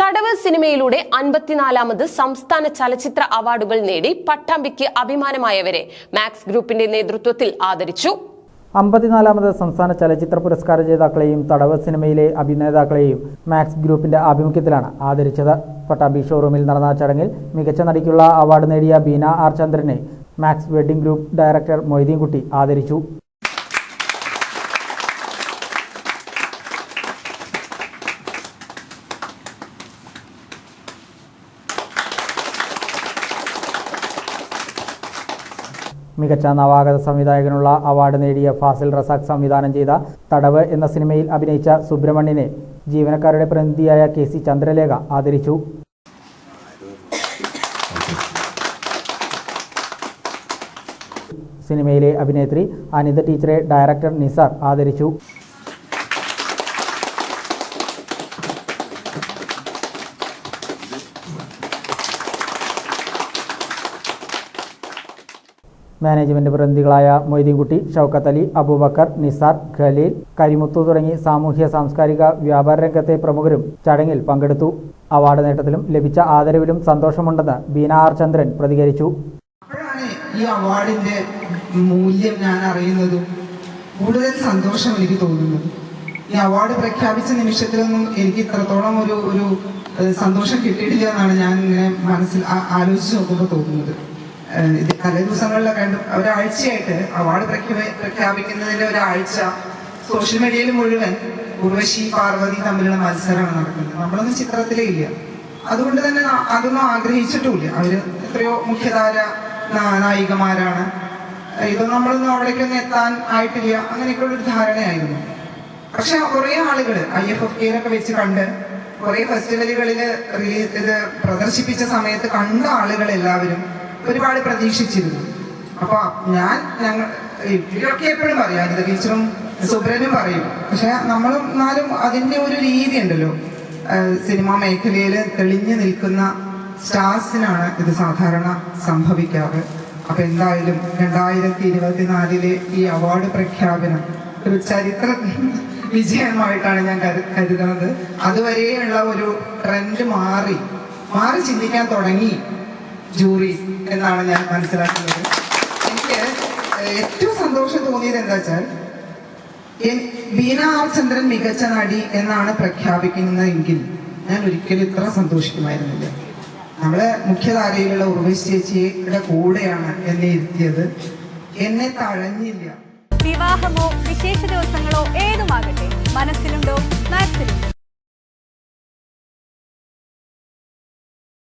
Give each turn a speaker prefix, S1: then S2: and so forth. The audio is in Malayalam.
S1: തടവ് സിനിമയിലൂടെ 54ാമത് സംസ്ഥാന ചലച്ചിത്ര അവാർഡുകൾ നേടി പട്ടാമ്പിക്ക് അഭിമാനമായവരെ മാക്സ് ഗ്രൂപ്പിന്റെ നേതൃത്വത്തിൽ ആദരിച്ചു.
S2: 54ാമത് സംസ്ഥാന ചലച്ചിത്ര പുരസ്കാര ജേതാക്കളെയും തടവ് സിനിമയിലെ അഭിനേതാക്കളെയും മാക്സ് ഗ്രൂപ്പിന്റെ ആഭിമുഖ്യത്തിലാണ് ആദരിച്ചത്. പട്ടാമ്പി ഷോറൂമിൽ നടന്ന ചടങ്ങിൽ മികച്ച നടിക്കുള്ള അവാർഡ് നേടിയ ബീന ആർ ചന്ദ്രനെ Max Wedding Group director Moideenkutty ആദരിച്ചു. മികച്ച നവാഗത സംവിധായകനുള്ള അവാർഡ് നേടിയ ഫാസിൽ റസാഖ് സംവിധാനം ചെയ്ത തടവ് എന്ന സിനിമയിൽ അഭിനയിച്ച സുബ്രഹ്മണ്യനെ ജീവനക്കാരുടെ പ്രതിനിധിയായ KC ചന്ദ്രലേഖ ആദരിച്ചു. സിനിമയിലെ അഭിനേത്രി അനിത ടീച്ചറെ ഡയറക്ടർ നിസാർ ആദരിച്ചു. മാനേജ്മെന്റ് പ്രതിനിധികളായ മൊയ്തീൻകുട്ടി, ഷൗക്കത്ത് അലി, അബൂബക്കർ, നിസാർ, ഖലീൽ, കരിമുത്തു തുടങ്ങി സാമൂഹ്യ സാംസ്കാരിക വ്യാപാര രംഗത്തെ പ്രമുഖരും ചടങ്ങിൽ പങ്കെടുത്തു. അവാർഡ് നേട്ടത്തിലും ലഭിച്ച ആദരവിലും സന്തോഷമുണ്ടെന്ന് ബീന ആർ ചന്ദ്രൻ പ്രതികരിച്ചു.
S3: ഈ അവാർഡിന്റെ മൂല്യം ഞാൻ അറിയുന്നതും കൂടുതൽ സന്തോഷം എനിക്ക് തോന്നുന്നു. ഈ അവാർഡ് പ്രഖ്യാപിച്ച നിമിഷത്തിലൊന്നും എനിക്ക് ഇത്രത്തോളം ഒരു സന്തോഷം കിട്ടിയിട്ടില്ല എന്നാണ് ഞാൻ ഇങ്ങനെ മനസ്സിൽ ആലോചിച്ച് നോക്കുമ്പോൾ തോന്നുന്നത്. ഇത് തലേ ദിവസങ്ങളിലൊക്കെ ഒരാഴ്ചയായിട്ട് അവാർഡ് പ്രഖ്യാപിക്കുന്നതിന്റെ ഒരാഴ്ച സോഷ്യൽ മീഡിയയിൽ മുഴുവൻ ഉർവശി പാർവതി തമ്മിലുള്ള മത്സരമാണ് നടക്കുന്നത്. നമ്മളൊന്നും ചിത്രത്തിലേ ഇല്ല. അതുകൊണ്ട് തന്നെ അതൊന്നും ആഗ്രഹിച്ചിട്ടുമില്ല. അവര് എത്രയോ മുഖ്യധാര നായികമാരാണ്. ഇതൊന്നും നമ്മളൊന്നും അവിടേക്കൊന്നും എത്താൻ ആയിട്ടില്ല, അങ്ങനെയൊക്കെയുള്ള ഒരു ധാരണയായിരുന്നു. പക്ഷെ കുറെ ആളുകൾ IFFK വെച്ച് കണ്ട് കുറെ ഫെസ്റ്റിവലുകളിൽ ഇത് പ്രദർശിപ്പിച്ച സമയത്ത് കണ്ട ആളുകൾ എല്ലാവരും ഒരുപാട് പ്രതീക്ഷിച്ചിരുന്നു. അപ്പൊ ഞങ്ങൾ ഇവരൊക്കെ എപ്പോഴും പറയും, അനിത ടീച്ചറും സുബ്രനും പറയും. പക്ഷെ നമ്മളും എന്നാലും അതിന്റെ ഒരു രീതി ഉണ്ടല്ലോ. സിനിമാ മേഖലയിൽ തെളിഞ്ഞു നിൽക്കുന്ന സ്റ്റാർസിനാണ് ഇത് സാധാരണ സംഭവിക്കാറ്. അപ്പൊ എന്തായാലും 2024 ഈ അവാർഡ് പ്രഖ്യാപനം ഒരു ചരിത്ര വിജയമായിട്ടാണ് ഞാൻ കരുതുന്നത്. അതുവരെയുള്ള ഒരു ട്രെൻഡ് മാറി ചിന്തിക്കാൻ തുടങ്ങി ജൂറി എന്നാണ് ഞാൻ മനസ്സിലാക്കുന്നത്. എനിക്ക് ഏറ്റവും സന്തോഷം തോന്നിയത് എന്താ വെച്ചാൽ, ബീന ആർ ചന്ദ്രൻ മികച്ച നടി എന്നാണ് പ്രഖ്യാപിക്കുന്നതെങ്കിൽ ഞാൻ ഒരിക്കലും ഇത്ര സന്തോഷിക്കുമായിരുന്നില്ല. നമ്മളെ മുഖ്യധാരയിലുള്ള ഉർവശി ചേച്ചിയുടെ കൂടെയാണ് എന്നെ ഇരുത്തിയത്. എന്നെ തഴഞ്ഞില്ല.
S4: വിവാഹമോ വിശേഷ ദിവസങ്ങളോ ഏതുമാകട്ടെ, മനസ്സിലുണ്ടോ മാക്സിലുണ്ടോ.